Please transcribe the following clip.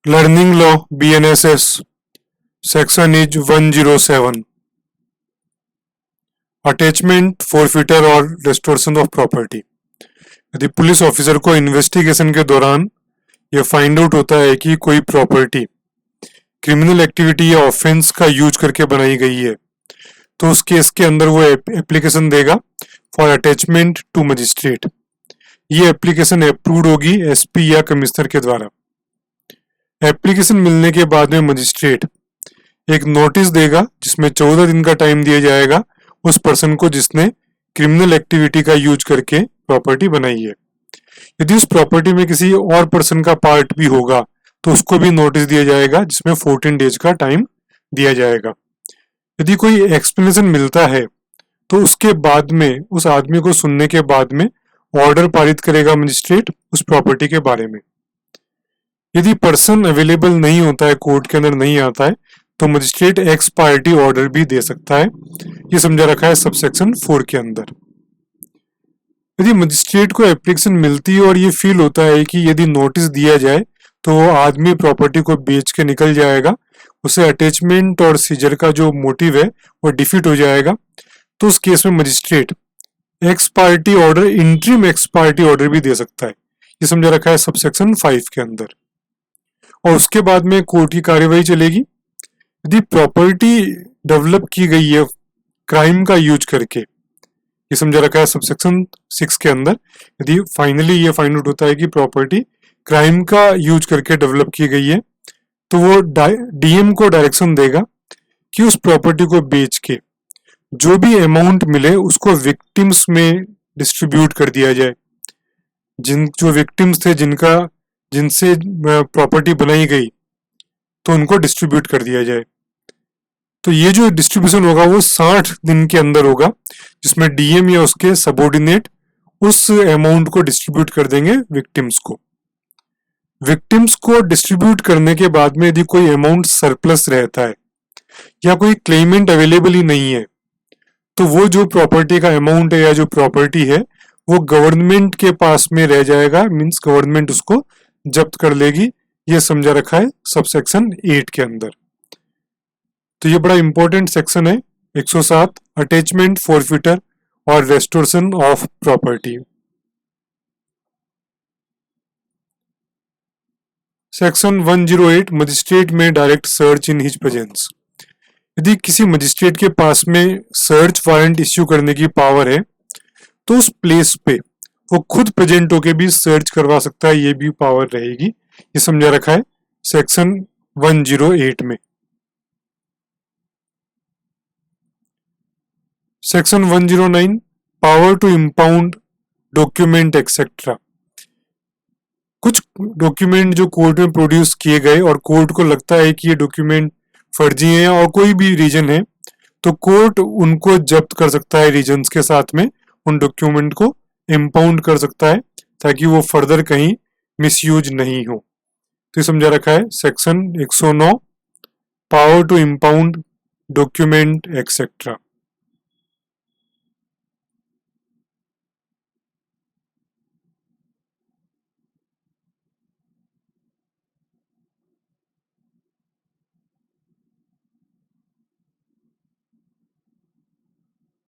Learning Law BNSS Section is 107 Attachment, Forfeiture और Restoration of Property। यदि police officer को investigation के दौरान यह फाइंड आउट होता है कि कोई प्रॉपर्टी क्रिमिनल एक्टिविटी या ऑफेंस का यूज करके बनाई गई है, तो उस केस के अंदर वो एप्लीकेशन देगा फॉर अटैचमेंट टू मजिस्ट्रेट। ये एप्लीकेशन अप्रूव्ड होगी एसपी या कमिश्नर के द्वारा। एप्लीकेशन मिलने के बाद में मजिस्ट्रेट एक नोटिस देगा जिसमें 14 दिन का टाइम दिया जाएगा उस पर्सन को जिसने क्रिमिनल एक्टिविटी का यूज करके प्रॉपर्टी बनाई है। यदि उस प्रॉपर्टी में किसी और पर्सन का पार्ट भी होगा तो उसको भी नोटिस दिया जाएगा जिसमें 14 डेज का टाइम दिया जाएगा। यदि कोई एक्सप्लेनेशन मिलता है तो उसके बाद में उस आदमी को सुनने के बाद में ऑर्डर पारित करेगा मजिस्ट्रेट उस प्रॉपर्टी के बारे में। यदि पर्सन अवेलेबल नहीं होता है, कोर्ट के अंदर नहीं आता है, तो मजिस्ट्रेट एक्स पार्टी ऑर्डर भी दे सकता है। ये समझा रखा है सबसेक्शन 4 के अंदर। यदि मजिस्ट्रेट को एप्लीकेशन मिलती है और ये फील होता है कि यदि नोटिस दिया जाए तो वो आदमी प्रॉपर्टी को बेच के निकल जाएगा, उसे अटैचमेंट और सीजर का जो मोटिव है वो डिफीट हो जाएगा, तो उस केस में magistrate x party order, interim x party order भी दे सकता है। ये समझा रखा है सबसेक्शन 5 के अंदर। और उसके बाद में कोर्ट की कार्यवाही चलेगी। यदि प्रॉपर्टी डेवलप की गई है क्राइम का यूज करके, ये समझा रखा है सबसेक्शन 6 के अंदर। यदि फाइनली ये फाइंड आउट होता है कि प्रॉपर्टी क्राइम का यूज करके डेवलप की गई है, तो वो डीएम को डायरेक्शन देगा कि उस प्रॉपर्टी को बेच के जो भी अमाउंट मिले उसको विक्टिम्स में डिस्ट्रीब्यूट कर दिया जाए। जो विक्टिम्स थे जिनसे प्रॉपर्टी बनाई गई, तो उनको डिस्ट्रीब्यूट कर दिया जाए। तो ये जो डिस्ट्रीब्यूशन होगा वो 60 दिन के अंदर होगा, जिसमें डीएम या उसके सबऑर्डिनेट उस अमाउंट को डिस्ट्रीब्यूट कर देंगे विक्टिम्स को। विक्टिम्स को डिस्ट्रीब्यूट करने के बाद में यदि कोई अमाउंट सरप्लस रहता है या कोई क्लेमेंट अवेलेबल ही नहीं है, तो वो जो प्रॉपर्टी का अमाउंट है या जो प्रॉपर्टी है वो गवर्नमेंट के पास में रह जाएगा, मींस गवर्नमेंट उसको जब्त कर लेगी। ये समझा रखा है सबसेक्शन 8 के अंदर। तो ये बड़ा इंपॉर्टेंट सेक्शन है 107 अटैचमेंट, फॉरफिटर और restoration of property. Section 108 magistrate में direct search in his presence. यदि किसी मजिस्ट्रेट के पास में सर्च वारंट इश्यू करने की पावर है तो उस प्लेस पे वो खुद प्रेजेंट होके भी सर्च करवा सकता है, ये भी पावर रहेगी। ये समझा रखा है सेक्शन 108 में। Section 109 power to impound document etcetera. कुछ डॉक्यूमेंट जो कोर्ट में प्रोड्यूस किए गए और कोर्ट को लगता है कि ये डॉक्यूमेंट फर्जी है और कोई भी रीजन है, तो कोर्ट उनको जब्त कर सकता है। रीजंस के साथ में उन डॉक्यूमेंट को इम्पाउंड कर सकता है ताकि वो फर्दर कहीं मिसयूज नहीं हो। तो समझा रखा है section 109 power to impound document etcetera.